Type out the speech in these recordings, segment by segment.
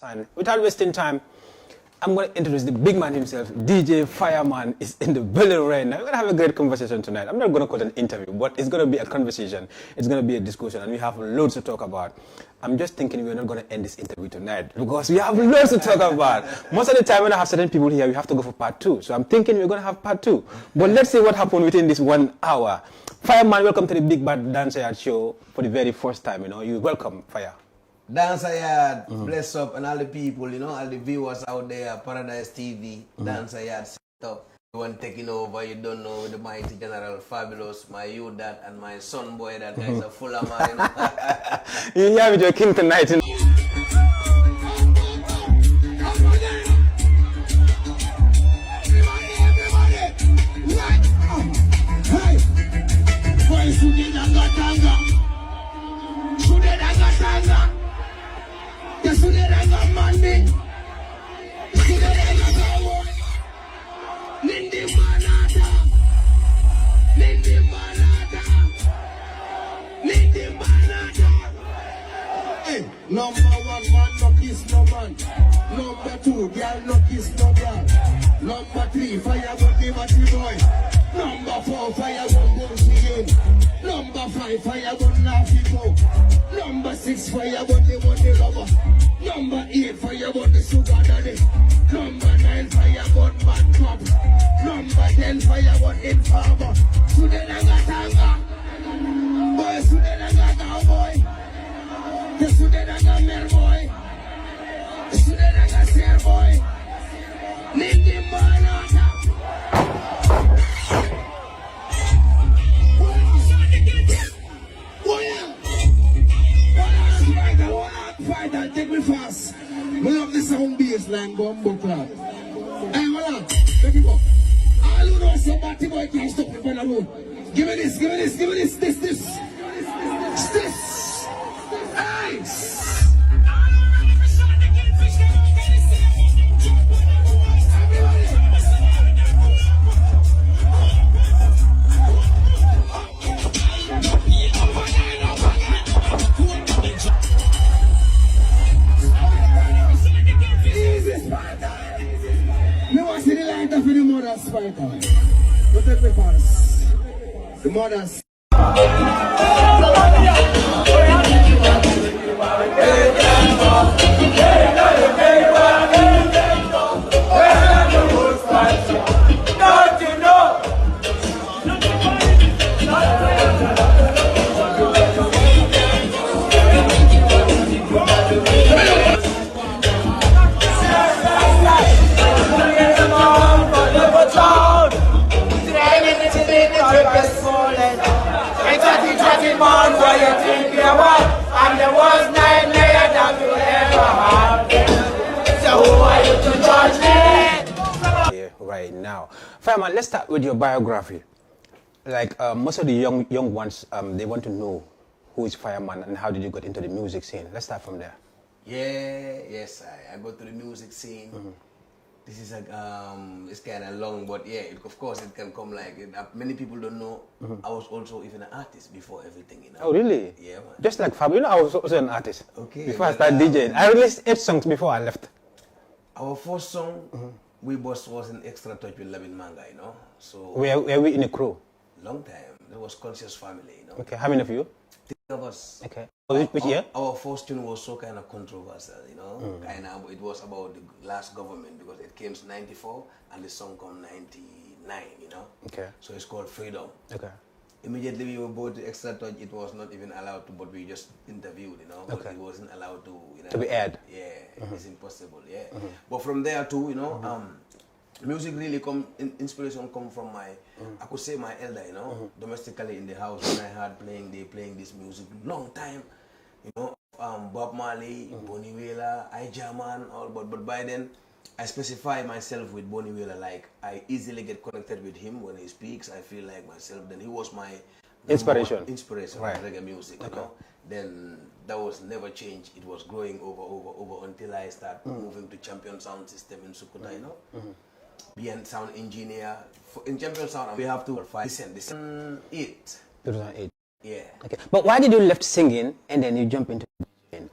And without wasting time, I'm going to introduce the big man himself. DJ Fireman is in the building right now. We're going to have a great conversation tonight. I'm not going to call it an interview, but it's going to be a conversation. It's going to be a discussion, and we have loads to talk about. I'm just thinking we're not going to end this interview tonight because we have loads to talk about. Most of the time when I have certain people here, we have to go for part 2. So I'm thinking we're going to have part 2. But let's see what happened within this 1 hour. Fireman, welcome to the Big Bad Dancer Yard show for the very first time. You're welcome, Fire. Dancer Yard, bless up, and all the people, all the viewers out there, Paradise TV, Dancer Yard set up. You want taking over, you don't know, the mighty General Fabulous, my you that, and my son boy, that guy's a full of man. You're here with your king tonight. Number 1 man, no kiss no man. Number 2, girl, no kiss no girl. Number 3, fire gun the batty boy. Number 4, fire gun gun singing. Number 5, fire gun laughing go. Number 6, fire gun the money lover. Number 8, fire gun the sugar daddy. Number 9, fire gun bad crop. Number 10, fire gun informer. Sudenanga tanga. Boy, Sudenanga cowboy. The Sudenanga mer boy. The Sudenanga ser boy. Nindi manata. Fighter, take me fast. We love the sound bass line, bumbo clap. Hey, hold on, let me go. All who know somebody boy can't stop me on the road. Give me this, give me this, give me this, this. Hey! Spider. Look at the pass. The mothers. Right now, Fireman, let's start with your biography. Like most of the young ones, they want to know who is Fireman and how did you get into the music scene. Let's start from there. Yes, I go to the music scene. This is it's kind of long, but yeah, of course it can come like many people don't know. I was also even an artist before everything, Oh really? Yeah, man. Just like Fab, I was also an artist. Okay. Before I started DJing, I released 8 songs before I left. Our first song, We Boss was in Extra Touch with Lavin Manga, So were we in a crew? Long time. There was Conscious Family, Okay, how many of you? 3 of us. Okay. Which year? Our first tune was so kind of controversial, It was about the last government because it came in 94 and the song came 99, Okay. So it's called Freedom. Okay. Immediately we were both to Extra Touch, it was not even allowed to, but we just interviewed, but Okay. it wasn't allowed to, To be aired. Yeah, it's impossible, yeah. But from there too, music really inspiration come from my, I could say my elder, domestically in the house when I had playing this music long time, Bob Marley, Bonnie Wheeler, I German, all, but by then I specify myself with Bonnie Wheeler, like I easily get connected with him when he speaks. I feel like myself. Then he was my inspiration, right. Reggae music. Then that was never changed. It was growing over until I start moving to Champion Sound System in Sukuta. Being sound engineer in Champion Sound, we have to listen 2008. Yeah. Okay. But why did you left singing and then you jump into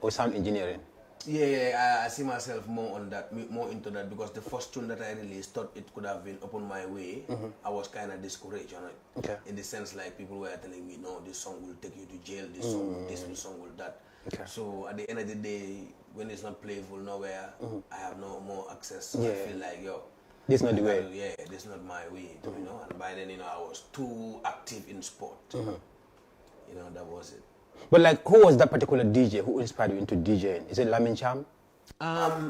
or sound engineering? Yeah, I see myself more on that, more into that, because the first tune that I released, thought it could have been Upon My Way. I was kind of discouraged on it. Okay. In the sense, like, people were telling me, no, this song will take you to jail, this song will this, this song will that. Okay. So at the end of the day, when it's not playful nowhere, I have no more access. So Yeah. I feel like, yo, This is not the way. yeah, this is not my way, you know. And by then, you know, I was too active in sport. You know, that was it. But like, who was that particular DJ who inspired you into DJing? Is it Lamin Cham?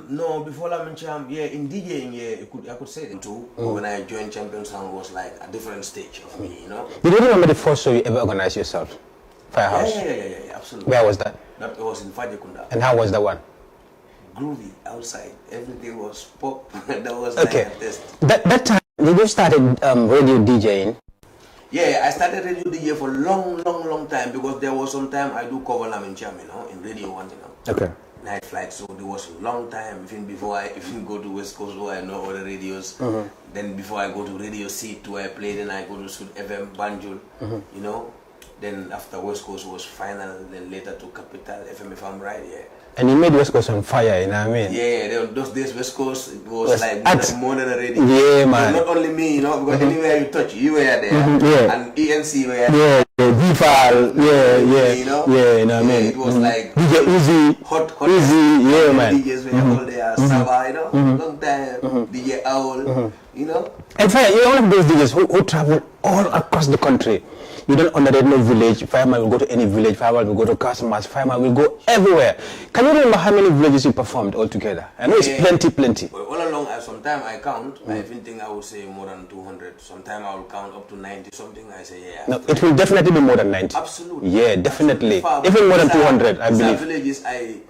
No, before Lamin Cham, yeah, in DJing, yeah, I could say that too. But when I joined Champion Sound, was like a different stage of me, you know. Do you remember the first show you ever organized yourself? Firehouse? Yeah, absolutely. Where was that? That was in Fajikunda. And how was that one? Groovy, outside. Everything was pop. That was Okay. like a test. That time, did you started radio DJing? Yeah, I started radio DJ for long time, because there was some time I do cover Lamin Cham, you know, in Radio 1, you know. Okay. Night flight, so there was a long time even before I even go to West Coast where I know all the radios. Then before I go to Radio C2 where I played, then I go to Sud FM Banjul, you know. Then after West Coast was final, then later to Capital FM if I'm right, yeah. And you made West Coast on fire, you know what I mean? Yeah, those days West Coast it was Was like at- more than a radio. Yeah, man. Not only me, you know, because anywhere you touch, you were there, yeah. and ENC were there. Yeah, VFAL, yeah, You know? yeah, you know what I mean? It was like DJ Uzi, hot Uzi, yeah, man. DJs were all there, Sava, you know, long time, DJ Owl, you know. And Fire, you're one of those DJs who travel all across the country. You don't underrate no village. Fireman will go to any village. Fireman will go to customers. Fireman will go everywhere. Can you remember how many villages you performed altogether? I know it's plenty. Well, all along, sometimes I count. I even think I would say more than 200. Sometimes I will count up to 90 something. I say, yeah. No, it will definitely be more than 90. Absolutely. Yeah, definitely. Absolutely. Even more than 200, I These are believe. villages I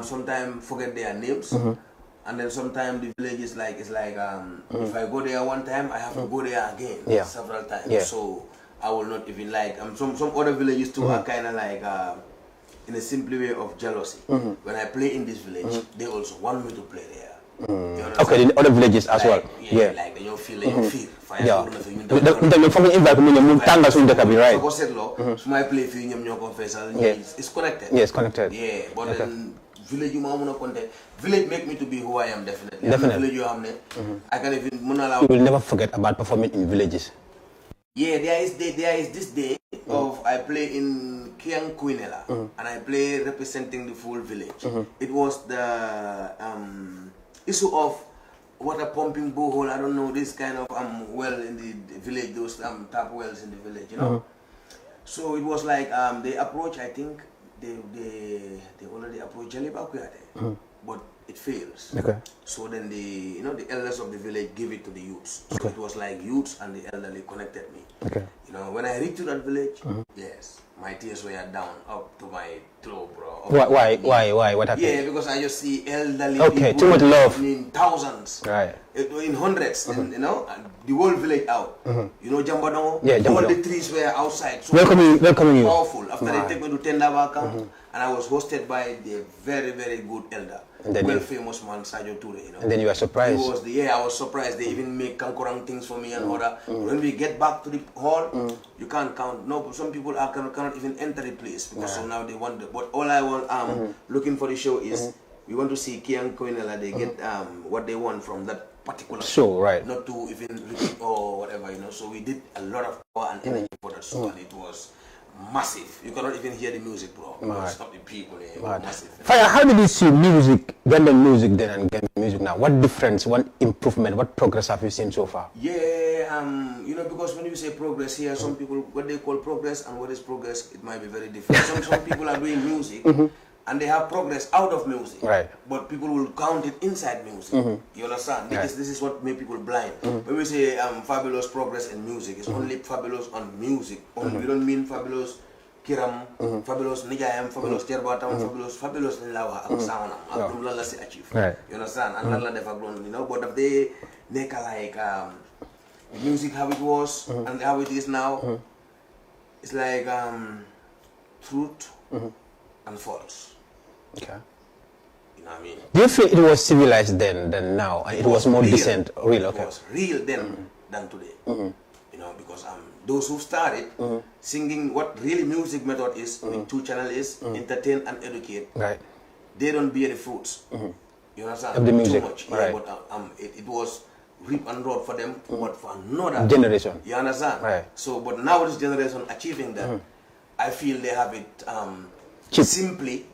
sometimes forget their names. And then sometimes the villages it's like if I go there one time, I have to go there again several times. Yeah. So I will not even like some other villages too are kind of like in a simple way of jealousy. When I play in this village, they also want me to play there. You understand? Okay, the other villages as well. Yeah, like they don't feel. Fire Yeah. right. Right. So my play for you, confessor. It's connected. Yeah, it's connected. Yeah, but then village you village make me to be who I am definitely. Definitely. Village you I can even You will never forget about performing in villages. Yeah, there is this day of I play in Kiang Quinella and I play representing the full village. It was the issue of water pumping borehole. I don't know, this kind of well in the village, those tap wells in the village, you know. So it was like they approach. I think they already approached Jalibakuyate, but it fails. Okay. So then the elders of the village give it to the youths. So it was like youths and the elderly connected me. Okay. You know, when I reached to that village, yes, my tears were down up to my throat, bro. Why? What happened? Yeah, because I just see elderly Okay, people too much love. in thousands, Right. in hundreds, and, you know, and the whole village out. You know, Jambadongo, Yeah, all Jambadongo. the trees were outside. So Welcoming you. powerful. After they take me to Tendaba camp, and I was hosted by the very, very good elder, And then famous man Sajo Ture, you know. And then you were surprised. I was surprised. They even make kankurang things for me and order. When we get back to the hall, you can't count. No, some people cannot even enter the place because so now they want. But all I want, looking for the show is we want to see Kiang Koinela. They get what they want from that particular show, right? Not to even repeat or whatever, you know. So we did a lot of power and energy for that show, and it was massive. You cannot even hear the music, bro. Stop the people. It was massive. Fire, how did you see music, Gambian music then and Gambian music now? What difference, what improvement, what progress have you seen so far? Yeah, you know, because when you say progress here, some people, what they call progress and what is progress, it might be very different. Some people are doing music and they have progress out of music. Right. But people will count it inside music. You understand? Because this is what make people blind. When we say fabulous progress in music, it's only fabulous on music. Only we don't mean fabulous Kiram, fabulous Nijayam, fabulous Terbatam, fabulous Lawa, and Sauna, and Lala si achieve. Right. You understand? And Lala never grown, you know. But if they make like music how it was and how it is now, it's like truth and false. Okay. You know what I mean? Do you feel it was civilized then than now, and it was more real. decent, real? Okay. It was real then than today. You know, because those who started singing what really music method is with 2 channels is entertain and educate. Right. they don't bear the fruits. You understand? Of the music. Too much. Right. Yeah, but it was reap and road for them, but for another generation. You understand? Right. So, but now this generation achieving that, I feel they have it simply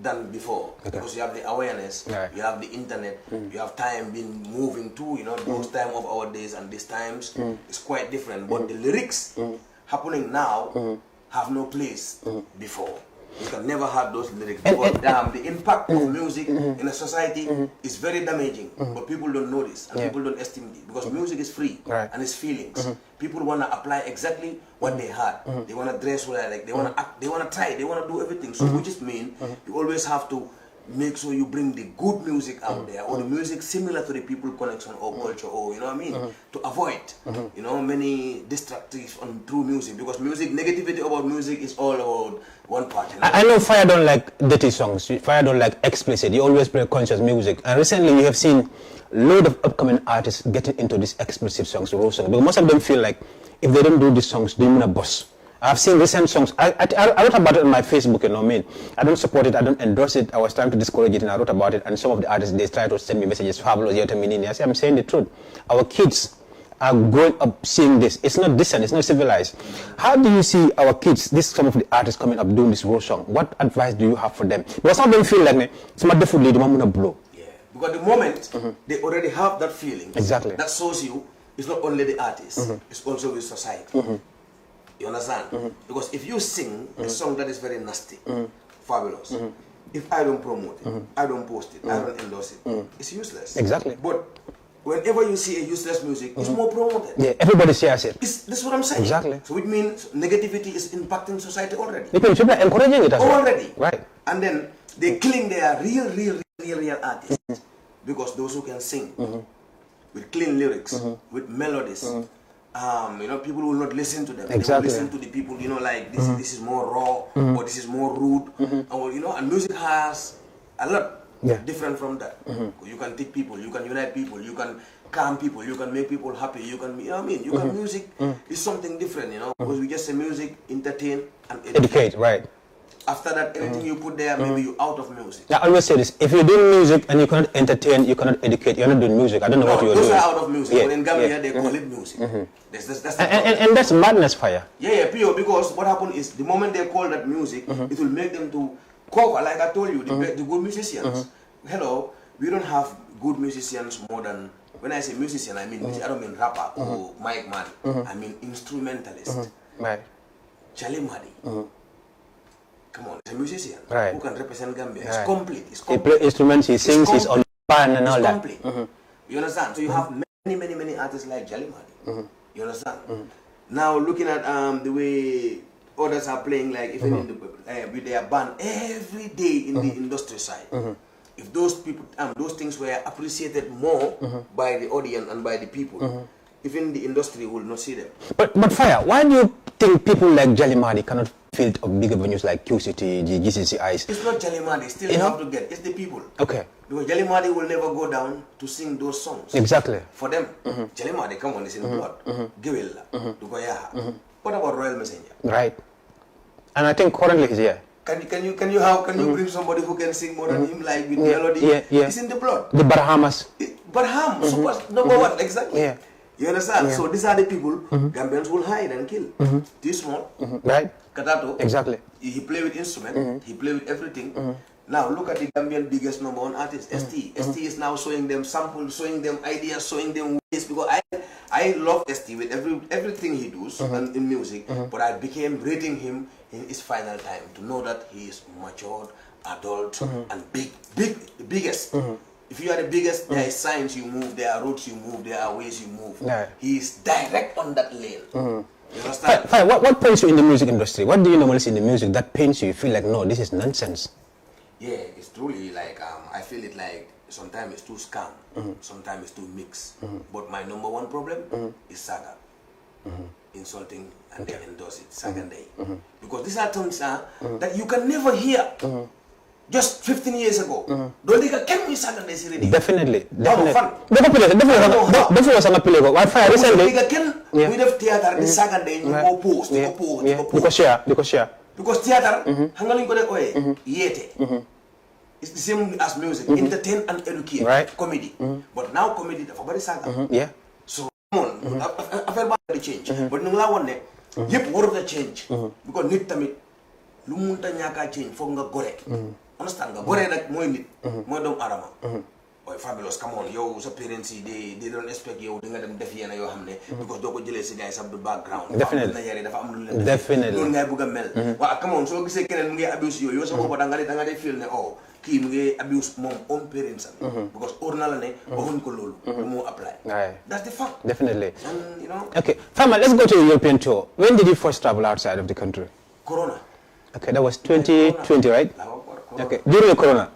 than before. Because you have the awareness, you have the internet, you have time been moving too, you know, those time of our days and these times is quite different. But the lyrics happening now have no place before. You can never have those lyrics because the impact of music in a society is very damaging, but people don't know this and people don't estimate it because music is free and it's feelings. People want to apply exactly what they had. They want to dress what I like. They want to act. They want to try. They want to do everything. So which is mean you always have to make sure you bring the good music out there or the music similar to the people connection or culture or you know what I mean to avoid you know many distractions on through music because music negativity about music is all about one part. You know? I know Fire don't like dirty songs. Fire don't like explicit. You always play conscious music. And recently we have seen a load of upcoming artists getting into these explicit songs, raw songs. Because most of them feel like if they don't do these songs, they're gonna bust. I've seen recent songs. I wrote about it on my Facebook, you know what I mean? I don't support it, I don't endorse it. I was trying to discourage it and I wrote about it. And some of the artists, they try to send me messages, Fabulous, I say, I'm saying the truth. Our kids are growing up seeing this. It's not decent, it's not civilized. How do you see our kids, some of the artists coming up doing this raw song? What advice do you have for them? Because some of them feel like, some of them feel like, blow. Yeah, because the moment they already have that feeling, exactly. That shows you it's not only the artist, it's also with society. You understand? Because if you sing a song that is very nasty, fabulous, if I don't promote it, I don't post it, I don't endorse it, it's useless. Exactly. But whenever you see a useless music, it's more promoted. Yeah, everybody shares it. That's what I'm saying. Exactly. So it means negativity is impacting society already. People are encouraging it as well. Already. Right. And then they're killing their real artists. Because those who can sing with clean lyrics, with melodies, you know, people will not listen to them. Exactly. They will listen to the people, you know, like this is more raw or this is more rude. Or, you know, and music has a lot different from that. You can teach people, you can unite people, you can calm people, you can make people happy, you can, you know what I mean? You can, music is something different, you know, because we just say music, entertain and educate. Right. After that, anything you put there, maybe you're out of music. I always say this, if you do music and you cannot entertain, you cannot educate, you're not doing music. I don't know what you're doing. Those are out of music. But in Gambia, they call it music. That's and that's madness, Fire. Yeah, pure, because what happened is, the moment they call that music, it will make them to cover, like I told you, the good musicians. Hello, we don't have good musicians more than, when I say musician, I mean, I don't mean rapper or mic man, I mean instrumentalist. Right. Charlie Madi. Come on, he's a musician who can represent Gambia. It's Right. complete. It's He complete. plays instruments, he sings, he's on pan and all It's that. complete. You understand? So you have many artists like Jalimadi. You understand? Now looking at the way others are playing, like even in the, with their band every day in the industry side. If those people, those things were appreciated more by the audience and by the people, even the industry will not see them. But Fire, why do you think people like Jalimadi cannot fill up bigger venues like QCT, GCCIs? It's not Jalimadi, still You you know? have to get, it's the people. Okay. Because Jalimadi will never go down to sing those songs. Exactly. For them, Jalimadi, come on, it's in blood. Gewilla, Dugoyaha. What about Royal Messenger? Right. And I think currently he's here. Can you bring somebody who can sing more than him, like with melody? Yeah. It's in the blood. The Bahamas. Barham, super number one, exactly. Yeah. You understand? So these are the people Gambians will hide and kill. This small, Right. Katato. Exactly. He play with instrument. He play with everything. Now look at the Gambian biggest number one artist, ST. ST is now showing them samples, showing them ideas, showing them ways. Because I love ST with everything he does and in music. But I became rating him in his final time to know that he is matured, adult, and biggest. If you are the biggest, there is signs you move, there are routes you move, there are ways you move. Yeah. He is direct on that lane. You understand? Fire, what pains you in the music industry? What do you normally see in the music that pains you? You feel like, no, this is nonsense. Yeah, it's truly like, I feel it like sometimes it's too scam, sometimes it's too mix. But my number one problem is saga. Insulting and they endorse it, saga day. Because these are terms that you can never hear. Just 15 years ago, don't think I can be saga day already. Definitely. Fun. Definitely sang appeal ko. Fire recently. We have theater the saga day you go post, you go post. Because share. Because theater, hangaling ko de oye, yete. it's the same as music. Entertain and educate. Right. Comedy. But now comedy, dafa bari saga. Yeah. So come on, affaire ba di change. But nung la won ne, yep warut a change. Because nit tamit lu munta ñaka change foog nga gore. Understand nga gore nak moy nit, moy doomu adama. Boy Fabulous, come on, yo, sa parents they don't expect you di nga dem def yena yo xamne because doko jëlé ci guys of the background. Definitely. Dafa am lu leen. Definitely. Lool ngay bëgg mel. Wa come on, so gisé keneen mu ngi abuse yo sa bopp da nga dé feel ne oh kii mu ngi abuse moom own parents because or na la ne waxuñ ko loolu mu apply. Right. That's the fact. Definitely. And you know. Okay, Fama, let's go to a European tour. When did you first travel outside of the country? Corona. Okay, that was 2020, right? Corona. Okay, during the Corona.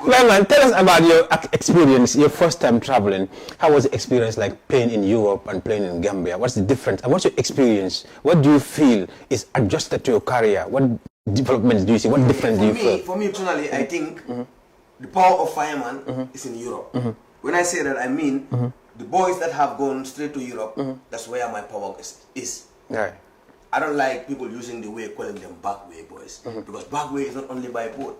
Well, man, tell us about your experience, your first time traveling. How was the experience like playing in Europe and playing in Gambia? What's the difference? And what's your experience? What do you feel is adjusted to your career? What developments do you see? What difference do you feel? For me personally, I think the power of fireman is in Europe. When I say that, I mean the boys that have gone straight to Europe, that's where my power is. Right. I don't like people using the way, calling them backway boys. Because backway is not only by boat.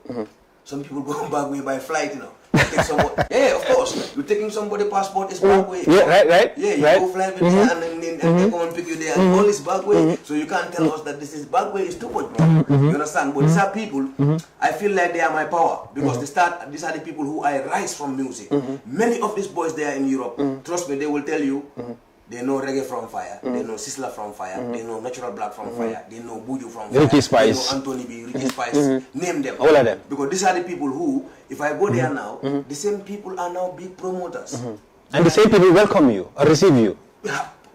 Some people go back way by flight, you know. Take somebody, yeah, of course. You're taking somebody's passport, it's back way. Yeah, right. Yeah, you go fly with them and they come and pick you there and all is back way. So you can't tell us that this is back way, it's too much, bro. You understand? But these are people, I feel like they are my power because these are the people who I rise from music. Many of these boys there in Europe, trust me, they will tell you, they know reggae from fire, they know Sizzla from fire, they know Natural Black from fire, they know Buju from fire, Ricky Spice, they know Anthony B, Ricky Spice, name them. All of them. Because these are the people who, if I go there now, the same people are now big promoters. And the same people welcome you or receive you.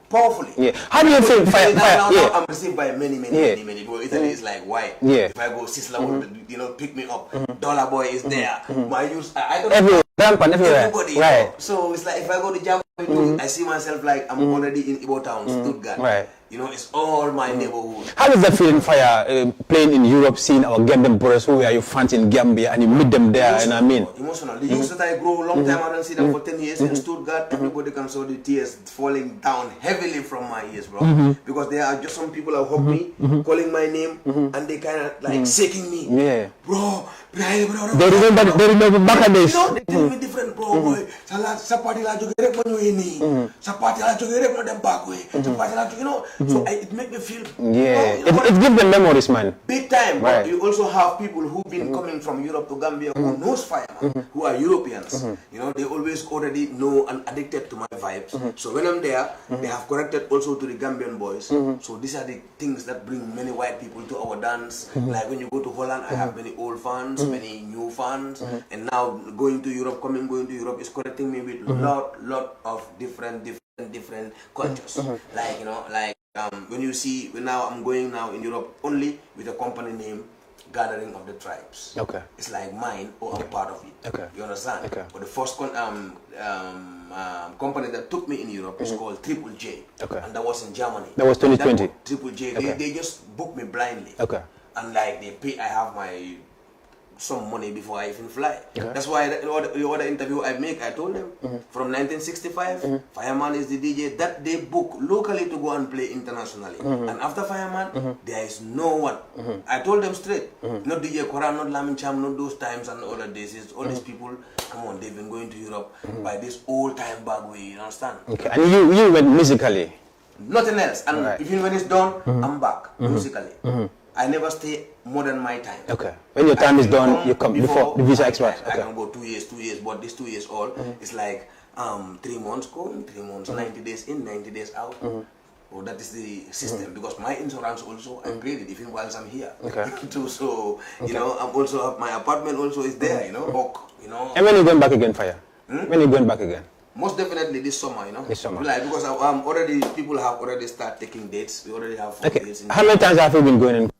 Powerfully. Yeah. How do you feel? Now Yeah. I'm received by many. Because Italy is like, why? Yeah. If I go, Sizzla will, pick me up. Dollar Boy is there. I don't Everywhere. Rampant everywhere. Everybody. Right. So it's like if I go to Germany, I see myself like I'm already in Ibo Town, Stuttgart. Right. You know, it's all my neighborhood. How is that feeling, Fire, playing in Europe, seeing our Gambian brothers who are your fans in Gambia, and you meet them there, and I mean? Emotional. The youth that I grow a long time, I don't see them for 10 years in Stuttgart. Everybody can saw the tears falling down heavily from my ears, bro. Because there are just some people who hug me, calling my name, and they kind of like shaking me. Yeah. Bro, they remember back in days. You know, they tell me different, bro. Boy, sapati la joge rek mo ni. Sapati la joge rek mo dem back way. Sapati la joge, you know. So it make me feel. Yeah, you know, it gives them memories, man. Big time. Right. But you also have people who've been coming from Europe to Gambia who knows fireman, who are Europeans. You know, they always already know and addicted to my vibes. So when I'm there, they have connected also to the Gambian boys. So these are the things that bring many white people to our dance. Like when you go to Holland, I have many old fans, many new fans, and now going to Europe is connecting me with lot of different cultures. Like, you know, like when you see, now I'm going now in Europe only with a company name Gathering of the Tribes. Okay. It's like mine or I'm part of it. Okay. You understand? Okay. But the first company that took me in Europe is called Triple J. Okay. And that was in Germany. That was 2020. Triple J. Okay. They just booked me blindly. Okay. And like they pay, I have some money before I even fly. Okay. That's why the other interview I make, I told them from 1965, Fireman is the DJ that they book locally to go and play internationally. And after Fireman, there is no one. I told them straight, not DJ Koran, not Lamin Cham, not those times and other days. It's all these people, come on, they've been going to Europe by this old time back way, you understand? Okay, and you went musically? Nothing else. And even when it's done, I'm back musically. I never stay more than my time. Okay. When your time is done, you come before the visa expires. Okay. I can go 2 years, but this 2 years all is like 3 months go, 3 months, 90 days in, 90 days out. Oh, that is the system because my insurance also I paid it even whilst I'm here. Okay. So you know, I'm also my apartment also is there. You know, you know. And when are you going back again, Fire? When are you going back again? Most definitely this summer, you know. This summer. Like, because already people have already started taking dates. We already have 4 dates. How many times have you been going in?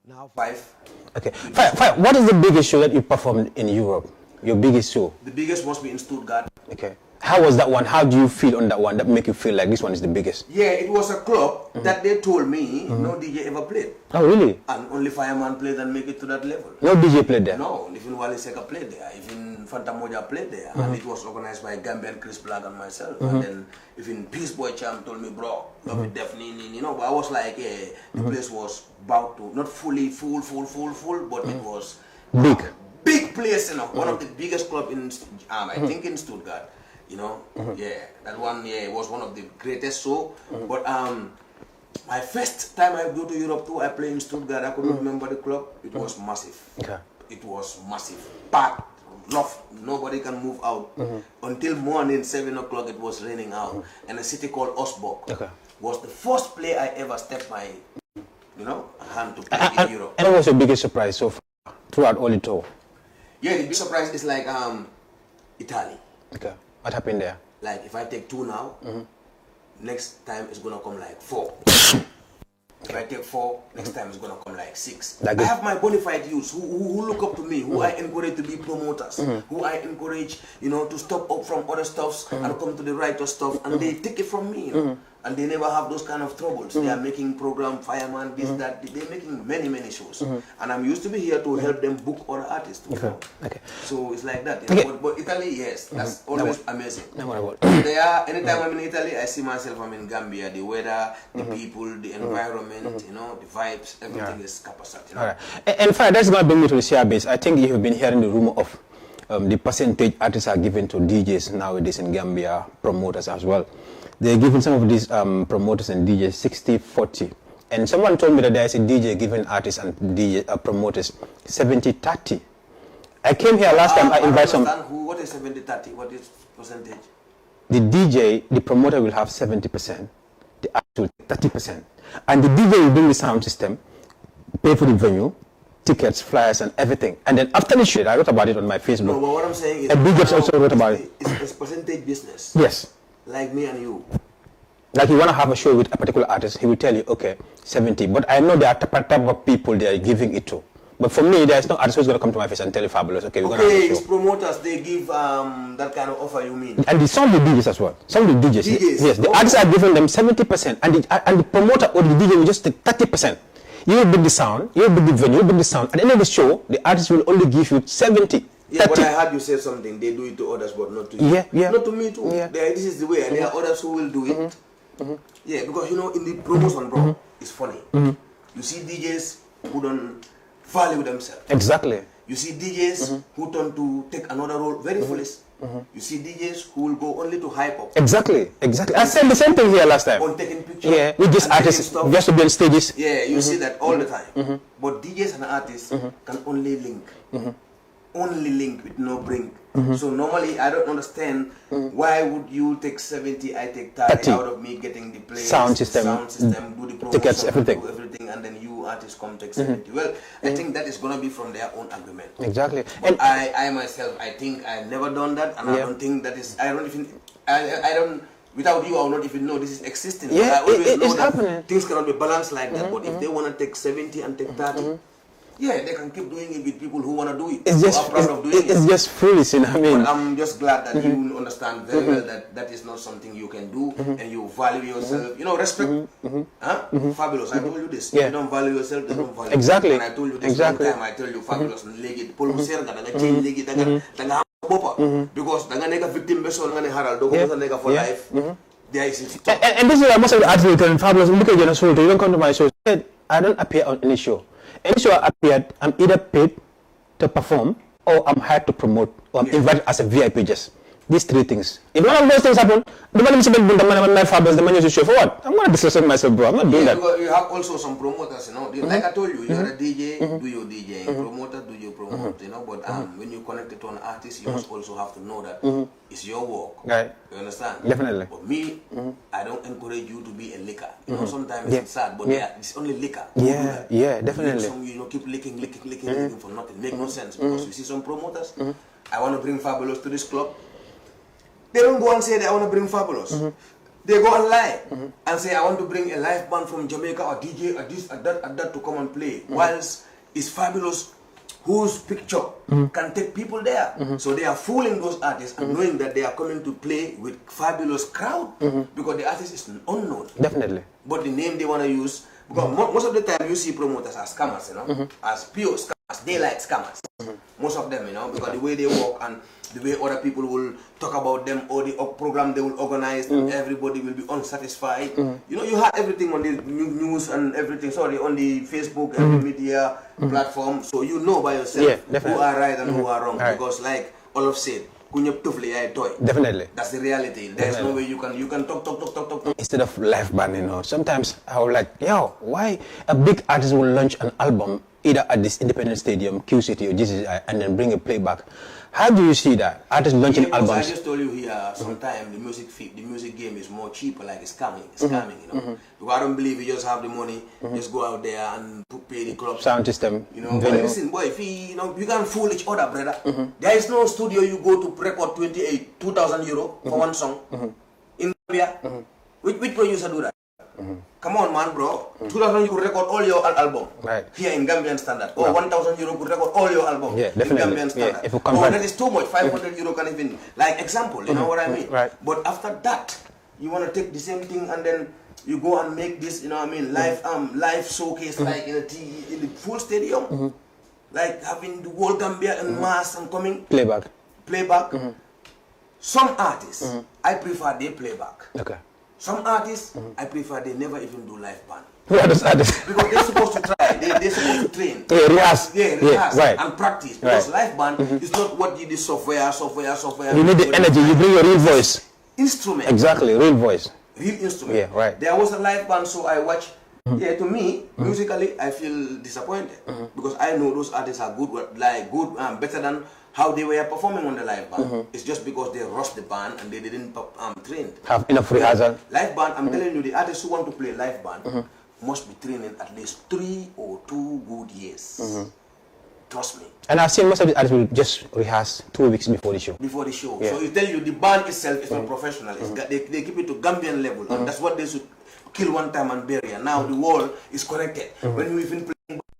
Now 5. Okay. Fire. What is the biggest show that you performed in Europe? Your biggest show? The biggest must be in Stuttgart. Okay. How was that one? How do you feel on that one that make you feel like this one is the biggest? Yeah, it was a club that they told me no DJ ever played. Oh, really? And only Fireman played and make it to that level. No DJ played there? No, even Wally Seka played there. Even Fanta Moja played there. And it was organized by Gambian Chris Black and myself. And then even Peace Boy Cham told me, bro, love it definitely, you know. But I was like, yeah, the place was about to, not fully full, but it was big big place, you know, one of the biggest club in, I think in Stuttgart, you know, yeah, that one, yeah, was one of the greatest show. But my first time I go to Europe too, I play in Stuttgart. I couldn't remember the club. It was massive. Okay. It was massive. Packed, loft. Nobody can move out until morning 7 o'clock. It was raining out, and a city called Osborg was the first play I ever stepped my, you know, hand to play in Europe. And what was your biggest surprise so far throughout all the tour? Yeah, the big surprise is like Italy. Okay. What happened there? Like if I take 2 now, next time it's gonna come like 4. If I take 4, next time it's gonna come like 6. I have my bona fide youths who look up to me, who I encourage to be promoters, who I encourage, you know, to stop up from other stuffs and come to the writer stuff, and they take it from me, you know. And they never have those kind of troubles. They are making program, fireman, this, that. They're making many shows. And I'm used to be here to help them book other artists too. Okay. So it's like that. You know? But Italy, yes, that's always amazing. Anytime I'm in Italy, I see myself, I'm in Gambia. The weather, the people, the environment, you know, the vibes, everything is capacity. You know? All right. And fine, that's going to bring me to the share base. I think you have been hearing the rumor of the percentage artists are given to DJs nowadays in Gambia, promoters as well. They're giving some of these promoters and DJs 60-40. And someone told me that there is a DJ giving artists and DJ promoters 70-30. I came here last time, I invited some... What is 70-30? What is percentage? The DJ, the promoter will have 70%. The artist will take 30%. And the DJ will bring the sound system, pay for the venue, tickets, flyers, and everything. And then after the show, I wrote about it on my Facebook. No, but what I'm saying is... And DJs also wrote about it. It's percentage business. Yes. Like me and you. Like you want to have a show with a particular artist, he will tell you, okay, 70. But I know there are type of people they are giving it to. But for me, there is no artist who's going to come to my face and tell you Fabulous, okay, we're going to have a show. Okay, it's promoters, they give that kind of offer, you mean? And some of the DJs as well. Some of the DJs. Yes, the artists are giving them 70%, and the promoter or the DJ will just take 30%. You will book the sound, you will book the venue, you will book the sound. At the end of the show, the artist will only give you 70. Yeah, 30. But I heard you say something. They do it to others, but not to you. Yeah. Not to me too. Yeah. This is the way. And there are others who will do it. Yeah, because you know, in the promotion, bro, it's funny. You see DJs who don't value themselves. Exactly. You see DJs who turn to take another role very foolish. You see DJs who will go only to hype up. Exactly. I said the same thing here last time. On taking pictures. Yeah, with just artists just to be on stages. Yeah, you see that all the time. But DJs and artists can only link. Only link with no bring. So normally I don't understand why would you take 70, I take 30 out of me getting the place, sound system, do the promotion, tickets, everything, and then you artists come take 70. Well, I think that is gonna be from their own agreement. Exactly. But I myself, I think I've never done that, and I don't think that is. I don't. Without you, I will not even know this is existing. Yeah, I always know it's that happening. Things cannot be balanced like that. But if they wanna take 70 and take 30. Yeah, they can keep doing it with people who want to do it. It's just foolish, you know what I mean? But I'm just glad that you understand very well that that is not something you can do, and you value yourself. You know, respect. Fabulous. I told you this. If you don't value yourself, they don't value you. Exactly. And I told you this one time. I tell you, Fabulous. Legi, polo ser ka daga change legi daga bopa because daga nega victim beso daga ne haral dogo beso nega for life. There is it. And this is why most of the artists tell Fabulous, look at your show. You don't come to my show. I don't appear on any show. Any show I appeared, I'm either paid to perform or I'm hired to promote or I'm invited as a VIP just. These 3 things. If one of those things happen, the man is the man Fabulous, the man is show for what? I'm going to disrespect myself, bro. I'm not doing that. You have also some promoters, you know. Like I told you, you're a DJ, do your DJing. Promoter, do your promote, you know. But when you connect it to an artist, you must also have to know that it's your work. Right. You understand? Definitely. But me, I don't encourage you to be a licker. You know, sometimes it's sad, but it's only licker. Yeah, definitely. You know, keep licking for nothing. Make no sense because you see some promoters. I want to bring Fabulous to this club. They don't go and say that I want to bring Fabulous. They go and lie and say I want to bring a live band from Jamaica or DJ or this or that to come and play. Whilst it's Fabulous whose picture can take people there. So they are fooling those artists and knowing that they are coming to play with Fabulous crowd because the artist is unknown. Definitely. But the name they want to use, because most of the time you see promoters as scammers, you know, as pure scammers, daylight scammers. most of them, you know, because the way they walk and the way other people will talk about them or the program they will organize, everybody will be unsatisfied. You know, you have everything on the news and everything, on the Facebook, every media platform, so you know by yourself who are right and who are wrong, because like Olaf said, definitely. That's the reality. There's no way you can talk. Instead of live band, you know, sometimes I would like, why a big artist will launch an album either at this independent stadium, QCT or GCI, and then bring a playback. How do you see that? Artists launching albums. I just told you here, sometimes the music game is more cheaper, like it's scamming, you know. Because I don't believe you just have the money, just go out there and pay the club. Sound system. You know, but listen, boy, if you know, you can't fool each other, brother. There is no studio you go to record 2,000 euro for one song. In Gambia, which producer do that? Come on, man, bro. 2,000 you could record all your album here in Gambian standard. Or 1,000 euro could record all your album in Gambian standard. If you convert, that is too much. 500 euro can even, like example, you know what I mean? But after that, you want to take the same thing and then you go and make this, you know what I mean, live showcase like in the full stadium, like having the whole Gambia and mass and coming playback. Some artists, I prefer they playback. Okay. Some artists, I prefer they never even do live band. Who are those artists? Because they're supposed to try, they're supposed to train. Rehearse. Rehearse and practice. Because live band is not what you do software. You need the energy, you bring your real voice. Instrument. Exactly, real voice. Real instrument. There was a live band, so I watched. To me, musically, I feel disappointed. Because I know those artists are good, better than how they were performing on the live band. It's just because they rushed the band and they didn't train. Have enough rehearsal. Live band, I'm telling you, the artists who want to play live band must be training at least 3 or 2 good years. Trust me. And I've seen most of the artists will just rehearse 2 weeks before the show. So you tell you the band itself is not professional. They keep it to Gambian level, and that's what they should kill one time and bury. And now the world is connected. When you even play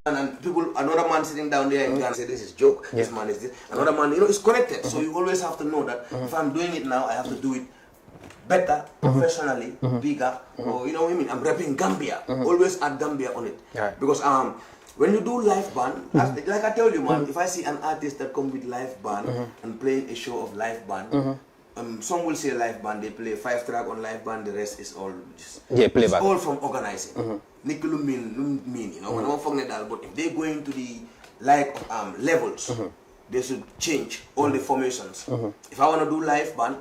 and people, another man sitting down there and say this is joke, this man is this, another man, you know, it's connected. So you always have to know that if I'm doing it now, I have to do it better, professionally, bigger, or you know what I mean, I'm repping Gambia, always add Gambia on it. Because when you do live band, like I tell you, man, if I see an artist that come with live band and playing a show of live band, some will say live band, they play 5 track on live band, the rest is all just playback. It's all from organizing. You know, when I'm forgetting that, but if they go into the levels, they should change all the formations. If I want to do live band,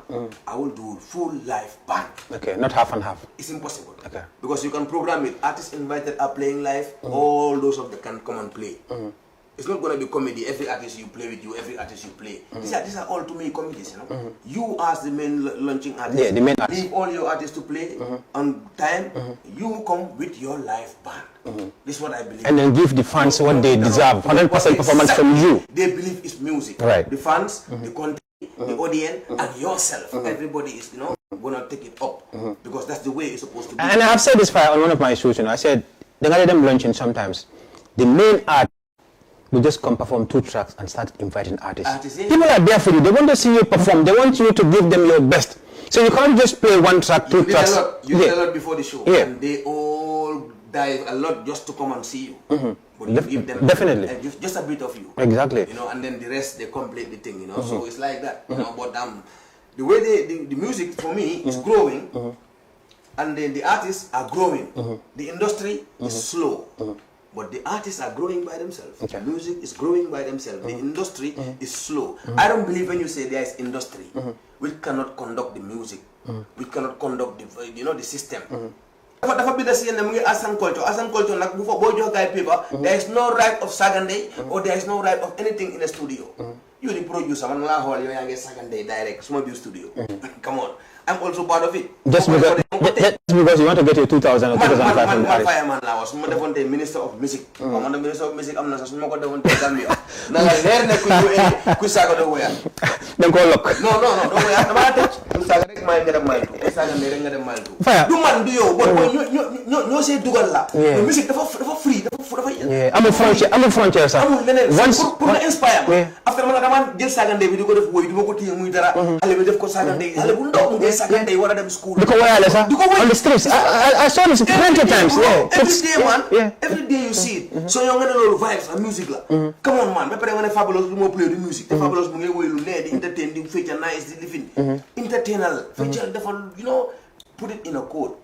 I will do full live band. Okay, not half and half. It's impossible. Okay. Because you can program it. Artists invited are playing live, all those of them can come and play. It's not going to be comedy. Every artist you play with, every artist you play. These are all to me comedies, you know. You as the main launching artist, the main artist. leave all your artists to play on time. You come with your live band. This is what I believe. And then give the fans what they deserve. 100% performance from you. They believe it's music. The fans, the content, the audience, and yourself. Everybody is, you know, gonna take it up because that's the way it's supposed to be. And I have said this on one of my shows, you know, I said they got them launching sometimes. The main art will just come perform 2 tracks and start inviting artists. People are there for you. They want to see you perform. They want you to give them your best. So you can't just play 1 track, 2 tracks. You did a lot before the show. And they all dive a lot just to come and see you. But you give them just a bit of you. Exactly. You know, and then the rest they complete the thing. You know, so it's like that. You know, but the way the music for me is growing, and then the artists are growing. The industry is slow. But the artists are growing by themselves. The music is growing by themselves. The industry is slow. I don't believe when you say there is industry, we cannot conduct the music. We cannot conduct the, you know, the system. Asan culture, like before bojo guy paper, there is no right of Sagande or there is no right of anything in a studio. You the producer, man, you get Sagande direct, small view studio. Come on. I'm also part of it. Just because you want to get your 2,000 or 2,500 Paris. Fireman I was the Minister of Music. I'm the Minister of Music. I'm not so much of Gambia. Now there ne ku saga do waya. Dem ko lock. No, don't worry. I'm not touch. Ku saga rek may ngada mal tu. Saga ne rek ngada mal tu. Du man du yow, but ñoo say dugal la. The music dafa free, dafa I'm a frontier sax. Once pour inspire. after man dama jël sagande bi di ko def woy du ma ko téye muy dara xale bi def ko sagande xale bu ndaw mu ngi sagande war a dem school di ko woyaale sax on the streets I saw this plenty of times every day man every day you see it so yow nga ne loolu vibes ak music la come on man ba pare nga ne Fabulous lu moo play du music te Fabulous mu ngay woy lu nee di entertain di fecca nice di living entertainal fecca defal you know put it in a code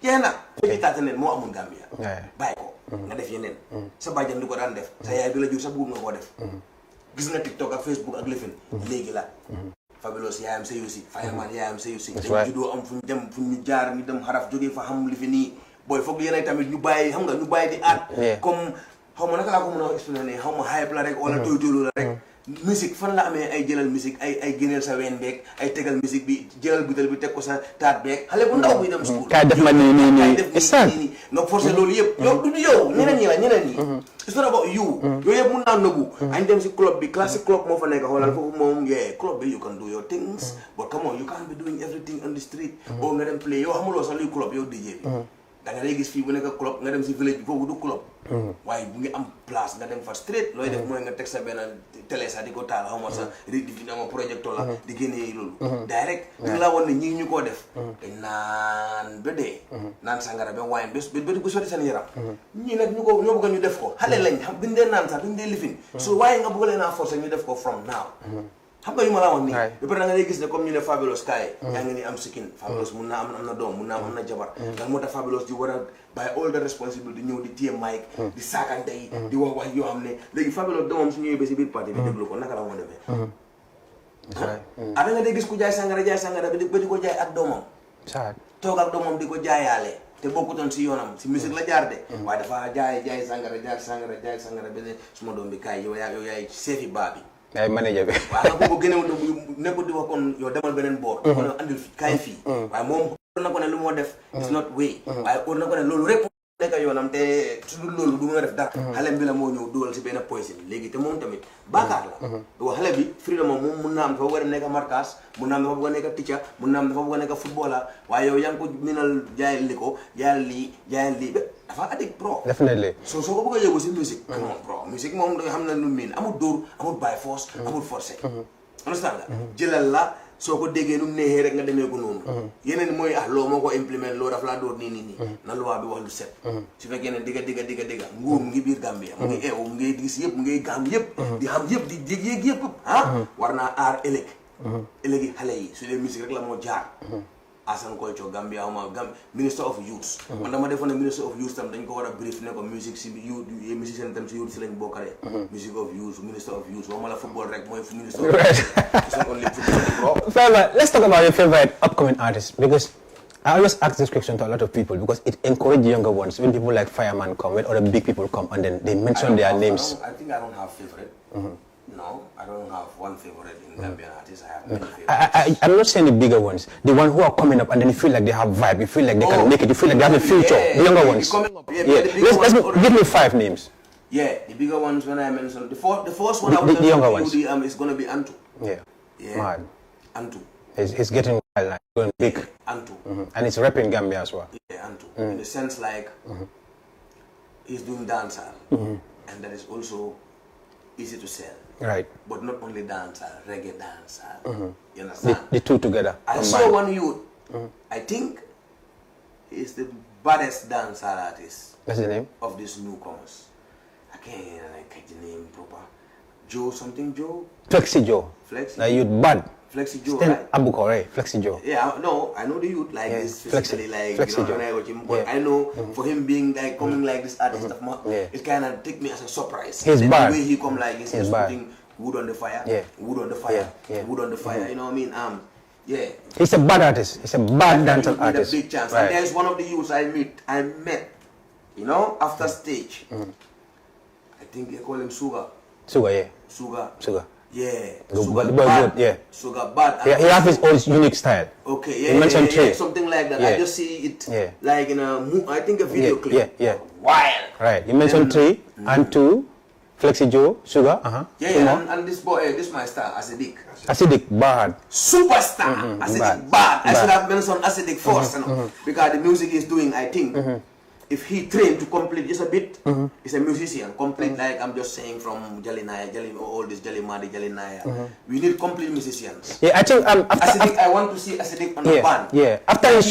na fecca nen moo amul Gambia bàyyi ko nga def yeneen sa bàjjan du ko daan def sa yaay bi la jur sa buub nga koo def gis nga TikTok ak Facebook ak lifin léegi la Fabulous yaayam sa yusi Fireman yaayam sa yusi dañ juddoo am fu ñu dem fu ñu jaar ñu dem xaraf jógee fa xam lifi nii booy foog yeneen tamit ñu bàyyi xam nga ñu bàyyi di aat comme xaw ma naka laa ko mën a expliquer xaw ma hype la rek wala toytoolu la rek musique fan la amee ay jëlal musique ay génneel sa ween beeg ay tegal musique bi jëlal butel bi teg ko sa taat beeg xale bu ndaw buy dem school kaay def ma nii nga forcé loolu yëpp yow du yow ñeneen ñi la ñeneen ñi it's not about you yooyu yëpp mun naa nëbbu añ dem si club bi classic club moo fa nekk xoolal foofu moom club bi you can do your things but come on you can't be doing everything on the street oo nga dem play yow xamuloo sax luy club yow DJ bi da nga day gis fii bu nekk club nga dem si village bi foofu du club waaye bu ngi am place nga dem fa straight looy def mooy nga teg sa benn télé sax di ko taal xaw ma sax di dama projecteur la di génnee loolu direct di laa woon ne ñii ñu koo def dañ naan ba dee naan sangara ba waaye ba bu soti seen yaram ñii nag ñu ko ñoo bëgg ñu def ko xale lañ xam duñ dee naan sax duñ dee lifin so waaye nga bëgg leen a forcer ñu def ko from now xam nga yu ma la wax nii ba pare da nga lay gis ne comme ñu ne Fabulous kaay yaa ngi ni am sikin Fabulous mun naa am na doom mun naa am na jabar lan moo tax Fabulous di war a bàyyi all the responsibility ñëw di téye mic di saakante yi di wax yoo xam ne léegi Fabulous doomam su ñëwee ba si biir parti bi déglu ko naka la moo demee da nga day gis ku jaay sangara ba di ko jaay ak doomam toog ak doomam di ko jaayaale te bokkutoon si yoonam si musique la jaar de waaye dafa jaay sangara beneen suma doom bi kaay yow yaay seefi baa bi ay manager bi waaw nga ko gënew nekkul di wax kon yow demal beneen boor kon andil kaay fii waaye moom óor na ko ne lu moo def it's not way waaye óor na ko ne loolu rek nekk yoonam te su dul loolu du nga def dara xale bi la moo ñëw dugal si benn poison léegi te moom tamit baakaar la wax xale bi freedom moom mun naa am dafa bëgg a nekk markas mun naa am dafa bëgg a nekk teacher mun naa am dafa bëgg a nekk footballer waaye yow yaa ngi ko minal jaayal li ko jaayal lii dafa addict bro definitely soo ko bëgg a yóbbu si musique non bro musique moom da nga xam ne lu miin amul dóor amul by force amul forcé understand nga jëlal la soo ko déggee nu mu neexee rek nga demee ko noonu yeneen mooy loo moo ko implément loo daf laa dóor nii na loi bi wax lu set su fekkee ne digga nguur mu ngi biir Gambia mu ngi eew mu ngi gis yëpp mu ngi gaam yëpp di xam yëpp di yéeg yëpp war naa aar ëllëgi xale yi su dee musique rek la moo jaar Asan Koyco Gambia Minister of Youth man dama defoon ne Minister of Youth tam dañ ko war a brief ne ko musique si youth musicien tam si youth si lañ bokkale music of youth Minister of Youth waxuma la football rek mooy Minister of Youth. Let's talk about your favorite upcoming artists because I always ask this question to a lot of people because it encourages younger ones when people like Fireman come, when other big people come and then they mention their names. I think I don't have favorite. No, I don't have one favorite in Gambian artists. I have many favorites. I'm not saying the bigger ones. The ones who are coming up and then you feel like they have vibe. You feel like they can make it. You feel like they have a future. The younger ones. Coming up. Let's give me 5 names. Yeah, the bigger ones when I mentioned the first one. The younger ones. Is going to be Antu. Yeah. Man. Antu. He's getting wild, like going big. Antu. And he's rapping Gambia as well. Yeah, Antu. In the sense like he's doing dancehall, and that is also easy to sell. Right. But not only dancehall, reggae dancehall. You understand? The two together. I saw one youth. I think he's the baddest dancehall artist. What's the name? Of these newcomers. I can't catch the name proper. Joe something Joe? Flexi Joe. Flexi. Youth bad. Flexi Joe, right? Abu Kore, Flexi Joe. Yeah, no, I know the youth like this physically, like Flexi you know, when I watch him. But I know for him being like coming like this artist of it kind of take me as a surprise. He's then bad. The way he come like this, he's putting wood on the fire, wood on the fire, wood on the fire. You know what I mean? Yeah. He's a bad artist. He's a bad dancer artist. A big chance. Right. And there's one of the youths I met, you know, after stage. I think they call him Sugar. Sugar, yeah. Sugar. Yeah. Sugar bad. Yeah. Sugar bad. Yeah, he has his own unique style. Okay, yeah. He mentioned three. Something like that. Yeah. I just see it like in I think a video clip. Yeah. Wild. Right. You mentioned 3 and 2. Flexi Joe, Sugar, and this boy, this my star, Acidic. Acidic, bad. Superstar, Acidic, bad. I should have mentioned Acidic first, you know, because the music he's doing, I think, if he trained to complete just a bit, he's a musician. Complete like I'm just saying from Jalinaya, all this Jalimadi, Jalinaya. We need complete musicians. Yeah, I think I want to see Acidic on the band. Yeah, after his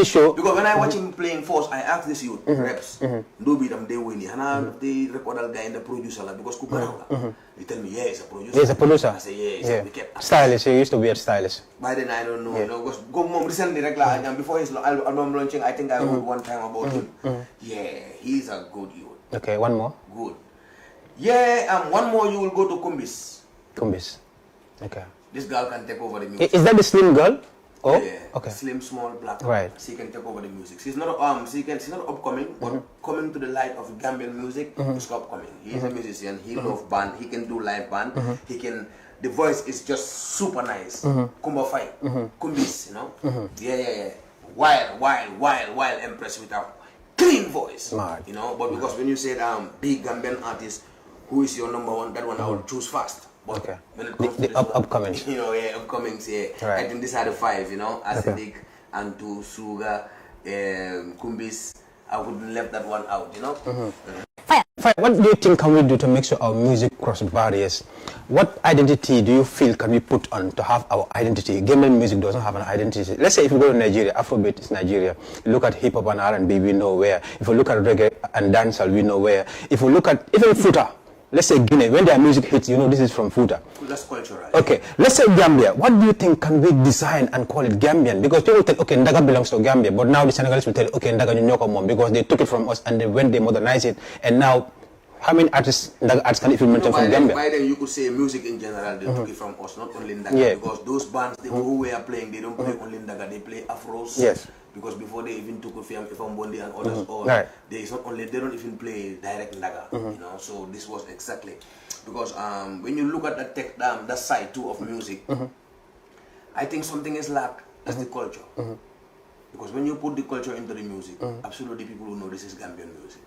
show. Because when I watch him playing Force, I ask this youth, reps, do be them they win. And they record guy and the producer because he tell me, yeah, he's a producer. He's a producer. I say, yeah, we kept stylish. He used to be a stylist. By then I don't know. You know, because recently, and before his album launching, I think I heard one time about him. Yeah, he's a good youth. Okay, one more. Good. Yeah, one more. You will go to Kumbis. Kumbis. Okay. This girl can take over the music. Is that the slim girl? Oh, yeah. Okay. Slim, small, black. Right. She can take over the music. She's not she's not upcoming, but coming to the light of Gambian music, she's upcoming. He's a musician. He loves band. He can do live band. He can. The voice is just super nice. Kumba fight. Kumbis, you know. Yeah. Wild empress with a clean voice. Smart. You know. But because when you said big Gambian artist, who is your number one? That one I would choose first. But when it comes to this upcoming. You know, upcomings, Right. I think these are the 5, you know, Acidic, Antu, Suga, Kumbis. I wouldn't left that one out, you know. Fire. What do you think can we do to make sure our music crosses barriers? What identity do you feel can we put on to have our identity? Gambian music doesn't have an identity. Let's say if you go to Nigeria, Afrobeat is Nigeria. Look at hip hop and R&B, we know where. If you look at reggae and dancehall, we know where. If you look at even Futa, let's say Guinea, when their music hits, you know this is from Futa. That's cultural. Okay, let's say Gambia. What do you think can we design and call it Gambian? Because people tell, okay, Ndaga belongs to Gambia, but now the Senegalese will tell, okay, Ndaga Nyoko Mom, because they took it from us and then when they modernized it, and now, how many artists, Ndaga artists can even mention from Gambia? By then you could say music in general, they took it from us, not only Ndaga, because those bands who were playing, they don't play only Ndaga, they play Afros. Yes. Because before they even took from Bondi and others, they don't even play direct Ndaga, you know. So this was exactly because when you look at that side too of music, I think something is lacked. That's the culture. Because when you put the culture into the music, absolutely people will know this is Gambian music.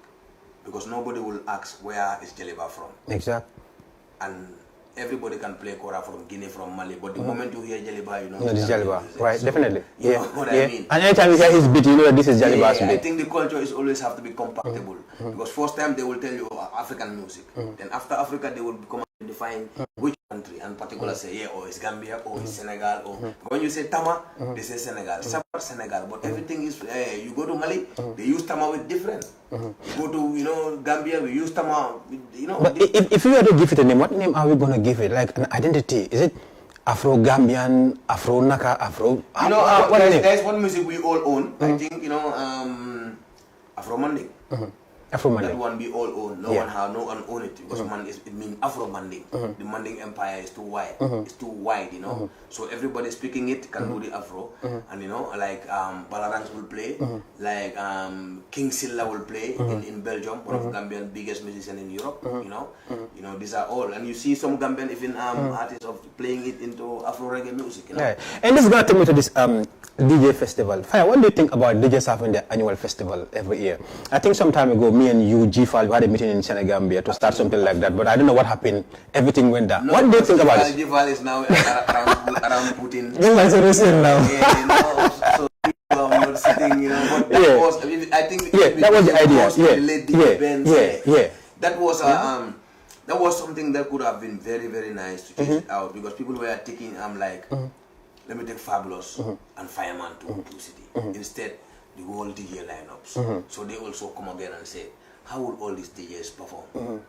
Because nobody will ask where is Jaliba from. Exactly. And everybody can play Kora from Guinea, from Mali, but the moment you hear Jaliba, you know this is Jaliba, right? So, definitely. You know what I mean? And anytime you hear his beat, you know that this is Jaliba's beat. I think the culture is always have to be compatible. Because first time they will tell you African music. Then after Africa, they will come and define which country, and particular say, it's Gambia, or it's Senegal, or when you say Tama, they say Senegal. Somewhat Senegal, but everything is, you go to Mali, they use Tama with different. You go to, Gambia, we use Tama, But if you were to give it a name, what name are we going to give it? Like an identity? Is it Afro-Gambian, Afro-Naka, Afro... what there's one music we all own. I think, Afro-Manding. Afro-Manding. That one we all own. No one own it because it means Afro-Manding. The Manding Empire is too wide. It's too wide, So everybody speaking it can do the Afro, and like Balarans will play, like King Silla will play in Belgium, one of Gambian biggest musicians in Europe. These are all, and you see some Gambian even artists of playing it into Afro reggae music. Right. And this is going to take me to this DJ festival. Fire, what do you think about DJs having their annual festival every year? I think some time ago, me and you, G-Fal, we had a meeting in Senegambia to start something like that, but I don't know what happened. Everything went down. What do you think about it? G-Fal is now around Putin. So people are not sitting, but that was, I think that was the idea. That was something that could have been very, very nice to change it out, because people were thinking, let me take Fabulous and Fireman to Q City. Instead, the whole DJ lineups. So they also come again and say, how will all these DJs perform?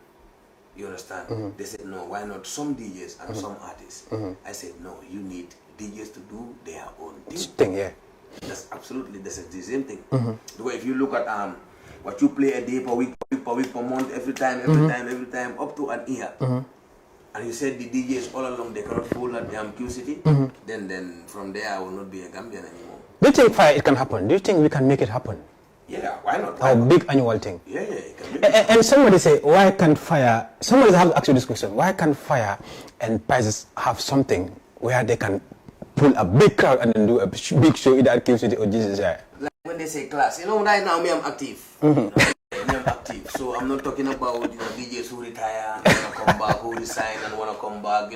You understand? They said, no, why not some DJs and some artists? I said, no, you need DJs to do their own thing. That's absolutely the same thing. Because if you look at what you play a day, per week, per month, every time, up to an year. And you said the DJs all along, they cannot fool at Q City, then from there I will not be a Gambian anymore. Do you think, Fire, it can happen? Do you think we can make it happen? Yeah, why not? Our big annual thing. Yeah, it can make it. And somebody say, why can't Fire, somebody has to ask you this question, why can't Fire and Prizes have something where they can pull a big crowd and then do a big show either at Q City or Jesus? Like when they say class, right now me I'm active. active. So I'm not talking about DJs who retire and wanna come back, who resign and wanna come back.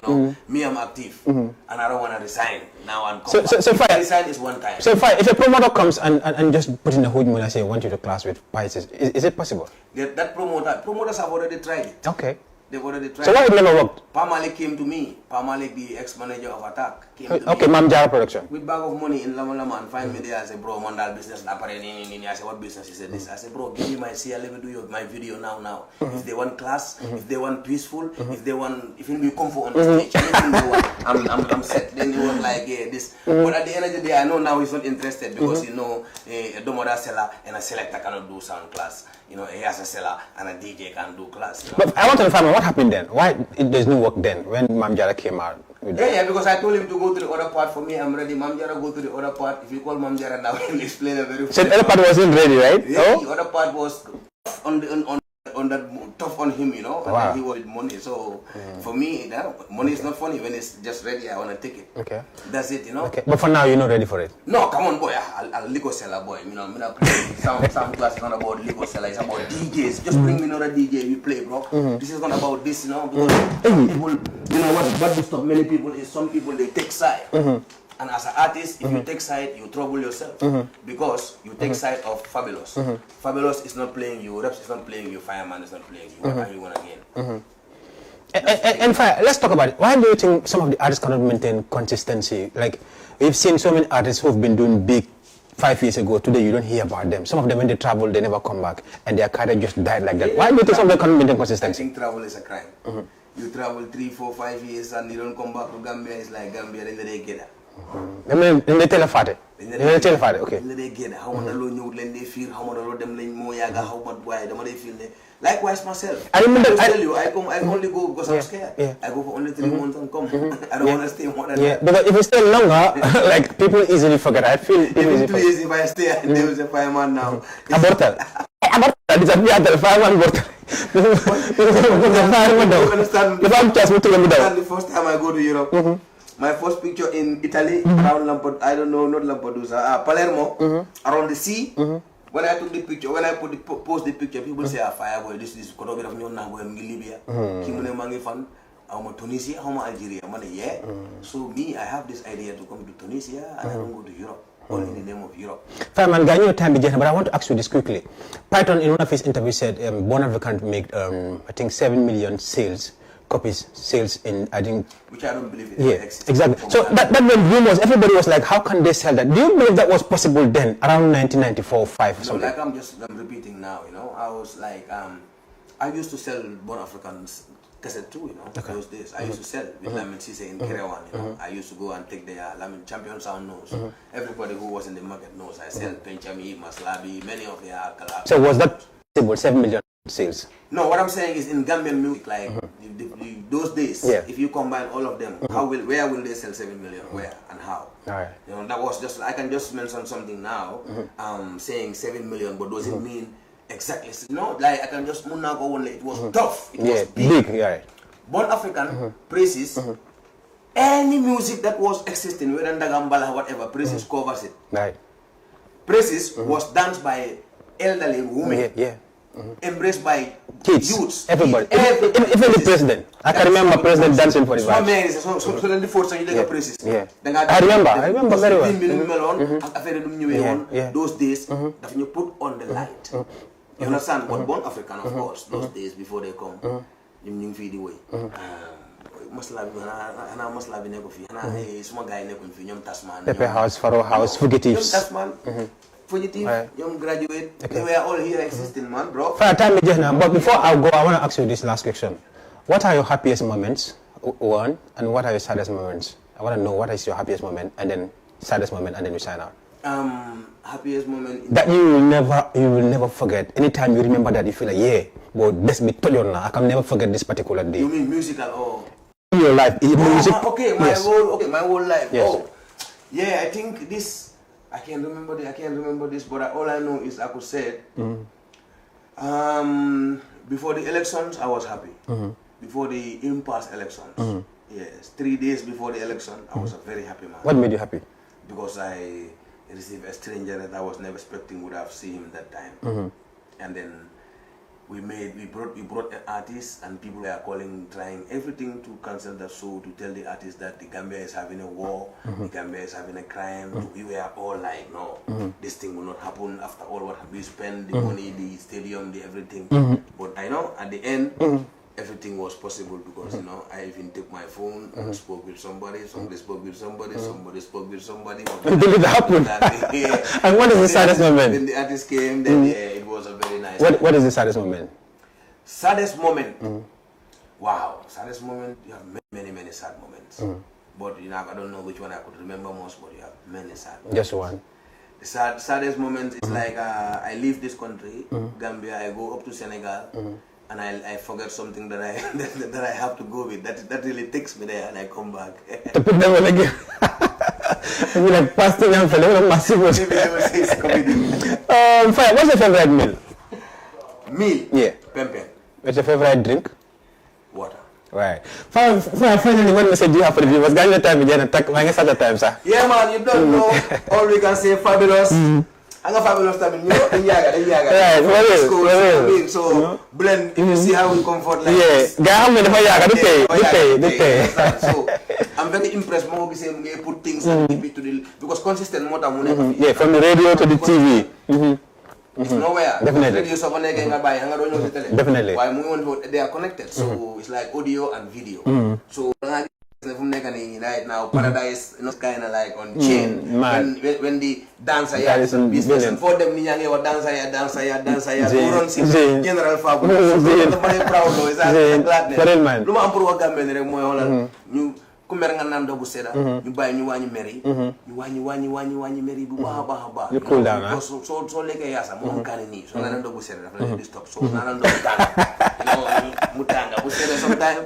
Me, I'm active, and I don't wanna resign now and come back. So resign is one time. So if a promoter comes and just put in a huge money and say, I want you to clash with Pisces, is it possible? That promoters have already tried it. Okay. They've already tried. So why it never worked? Pamalik came to me. Pamalik, the ex-manager of Attack, came to me. Mam Jara Production. With bag of money in Lama Lama and find me there. I said, bro, mandal business. I said, what business? He said, this. I said, bro, give me my CL, let me do my video now. If they want class, if they want peaceful, if they want, if you come for on the stage, anything they want, I'm set. Then he was like, yeah, this. But at the end of the day, I know now he's not interested because a domoda seller and a selector cannot do sound class. He has a seller and a DJ can do class. But I want to find out what happened then. Why there's no work then when Mam Jara came out? Yeah, because I told him to go to the other part. For me, I'm ready. Mam Jara, go to the other part. If you call Mam Jara now, he'll explain it very well. So the other part wasn't ready, right? Yeah, the other part was on that tough on him, and then he wanted money. So for me, money is not funny. When it's just ready, I want to take it. Okay. That's it, Okay. But for now, you're not ready for it. No, come on, boy. I'll liquor seller, boy. I'm not playing sound class. It's not about liquor seller. It's about DJs. Just bring me another DJ. We play, bro. This is not about this, because people, what will stop many people is some people they take side. And as an artist, if you take side, you trouble yourself because you take side of Fabulous. Fabulous is not playing you, Reps is not playing you, Fireman is not playing you. What are you gonna gain? And Fire, let's talk about it. Why do you think some of the artists cannot maintain consistency? Like, we've seen so many artists who've been doing big 5 years ago. Today, you don't hear about them. Some of them, when they travel, they never come back, and their career just died like that. Why do you think some of them cannot maintain consistency? I think travel is a crime. You travel 3, 4, 5 years and you don't come back to Gambia. It's like Gambia, then they get it. They tell a father. Okay. They get how much alone they feel, how much alone them moyaga, how much why they feel. Likewise myself. I tell you, I only go because I'm scared. Yeah. I go for only 3 months and come. I don't want to stay more than that. Because if you stay longer, like people easily forget. I feel even 2 years if I stay, there was a fireman now. Abortal. This is the fireman abortal. The first time I go to Europe. My first picture in Italy, around Lampedusa, Palermo, around the sea. When I took the picture, when I post the picture, people say, Fireboy, this is choreography in Libya. Kimune Mangi fan, I'm Tunisia, I'm Algeria. Yeah. So me, I have this idea to come to Tunisia and I don't go to Europe. All in the name of Europe. Fireman, I know time but I want to ask you this quickly. Python in one of his interviews said Born African make I think 7 million copies sales in, I think, which I don't believe it exists. Exactly. So that when rumors, everybody was like, how can they sell that? Do you believe that was possible then, around 1994, 5 or something? Like I'm repeating now, I was like, I used to sell Born Africans cassette too, those days. I used to sell with Lamin Cisse in Kerewan, I used to go and take their Lamin Champion Sound knows. Everybody who was in the market knows I sell Penchami, Maslabi, many of their collabs. So was that possible, 7 million sales? No, what I'm saying is in Gambian music, like those days, if you combine all of them, where will they sell 7 million? Where and how? Right. That was just, I can just mention something now, saying 7 million, but does it mean exactly? Like I can just go only. It was tough. It was big. Yeah. Born African, Praises, any music that was existing, whether Ndagambala, whatever, Praises covers it. Right. Praises was danced by elderly women. Embraced by kids, youths, everybody, even the president. I can remember president dancing for his wife. So then the first time you take a Praises. I remember very well. Those days that you put on the light. You understand? But Born African, of course, those days before they come, you feed the way. Maslabi neko fi. Small guy neko fi. Tasman. Pepe House, Faro House, Fugitives. Tasman. Fugitive, young graduate, they were all here existing, man, bro. But before I go, I want to ask you this last question. What are your happiest moments, one, and what are your saddest moments? I want to know what is your happiest moment, and then saddest moment, and then we sign out. Happiest moment that you will never forget. Anytime you remember that, you feel like, yeah, but let's be told now. I can never forget this particular day. You mean musical or in your life? Music. My whole life. Yes. Oh, yeah, I think this. I can't remember this, but all I know is I could say it. Before the elections, I was happy. Before the impasse elections, yes, 3 days before the election, I was a very happy man. What made you happy? Because I received a stranger that I was never expecting would have seen him that time, and then we brought an artist, and people were trying everything to cancel the show, to tell the artist that the Gambia is having a war, the Gambia is having a crime. We were all like, no, this thing will not happen after all what we spent, the money, the stadium, the everything. But I know at the end, everything was possible because, you know, I even took my phone and spoke with somebody spoke with somebody, somebody spoke with somebody. Until it happened. And what is the saddest moment? When the artist came, then it was a very nice What is the saddest moment? Saddest moment? Wow, saddest moment, you have many sad moments. But, you know, I don't know which one I could remember most, but you have many sad moments. Just one. The saddest moment is like, I leave this country, Gambia, I go up to Senegal, and I forget something that I that I have to go with. That really takes me there, and I come back. To put them on again. You're like pasting and fellow massive. Maybe I will say it's comedy. Fire, what's your favorite meal? Meal? Yeah. Pempen. What's your favorite drink? Water. Right. Fire, finally, what message do you have for the viewers? Guys, your time again, attack my at the time, sir. Yeah, man, you don't know. All we can say, fabulous. I'm a fabulous time, you know, right, well, so blend, if you see how we comfort like this. So I'm very impressed more we put things and keep it to the, because consistent more than yeah, from the radio to the TV. It's nowhere. Definitely. Definitely. Why they are connected, so it's like audio and video. So right now, Paradise, you know, kind of like on chain. When the dancer is in business, and for them, dancer, General Fabulous. So very proud of that gladness. Luma am pour wa Gambian rek moy holal ñu ku mer nga nan do bu séda ñu bay ñu wañi meri ñu wañi meri bu baaxa baax you cool down so légué yaasa mo kan ni so nan do bu séda dafa lay di stop so nan do tanga mu tanga bu séda sometimes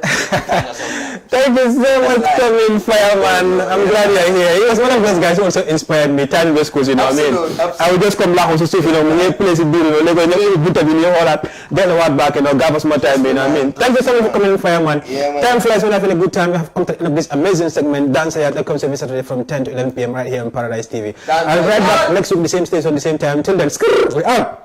Thank you so much for coming, Fireman. I'm glad you're here. He was one of those guys who also inspired me. Time West Coast, you know what I mean? I would just come back and see, you know, when you place it, you know, like when you put up in your all that, then I walk back and you know, give us more time, you know what I mean? Thank you so much for coming, Fireman. Yeah, time flies when I feel a good time. We have come to the end of this amazing segment, Dance Hayat, that comes every Saturday from 10 to 11 p.m. right here on Paradise TV. I'll be right back next week, the same station, the same time. Till then, we're out.